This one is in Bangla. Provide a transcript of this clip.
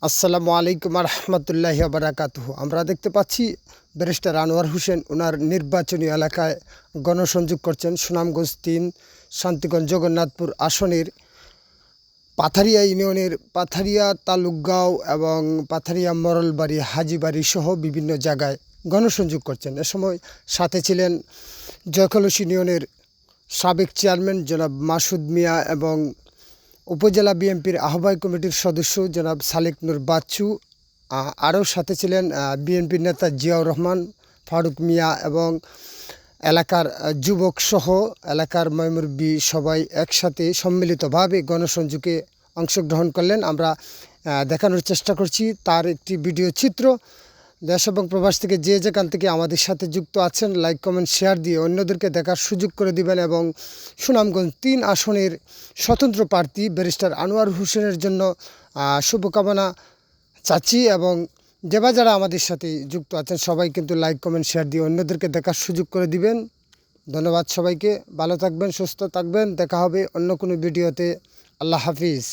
আসসালামু আলাইকুম রহমতুল্লাহি বারাকাতুহু। আমরা দেখতে পাচ্ছি ব্যারিস্টার আনোয়ার হোসেন ওনার নির্বাচনী এলাকায় গণসংযোগ করছেন। সুনামগঞ্জ ৩ শান্তিগঞ্জ জগন্নাথপুর আসনের পাথারিয়া ইউনিয়নের পাথারিয়া তালুকগাঁও এবং পাথারিয়া মরলবাড়ি হাজিবাড়ি সহ বিভিন্ন জায়গায় গণসংযোগ করছেন। এ সময় সাথে ছিলেন জয়কলস ইউনিয়নের সাবেক চেয়ারম্যান জনাব মাসুদ মিয়া এবং উপজেলা বিএনপির আহ্বায়ক কমিটির সদস্য জনাব সালেক নূর বাচ্চু। আরও সাথে ছিলেন বিএনপির নেতা জিয়াউর রহমান ফারুক মিয়া এবং এলাকার যুবক সহ এলাকার ময়মুরব্বী সবাই একসাথে সম্মিলিতভাবে গণসংযোগে অংশগ্রহণ করলেন। আমরা দেখানোর চেষ্টা করছি তার একটি ভিডিও চিত্র। দেশ এবং প্রবাস থেকে যে যেখান থেকে আমাদের সাথে যুক্ত আছেন লাইক কমেন্ট শেয়ার দিয়ে অন্যদেরকে দেখার সুযোগ করে দিবেন এবং সুনামগঞ্জ ৩ আসনের স্বতন্ত্র প্রার্থী ব্যারিস্টার আনোয়ার হোসেনের জন্য শুভকামনা চাচ্ছি। এবং যারা আমাদের সাথে যুক্ত আছেন সবাই কিন্তু লাইক কমেন্ট শেয়ার দিয়ে অন্যদেরকে দেখার সুযোগ করে দিবেন। ধন্যবাদ সবাইকে। ভালো থাকবেন, সুস্থ থাকবেন। দেখা হবে অন্য কোনো ভিডিওতে। আল্লাহ হাফিজ।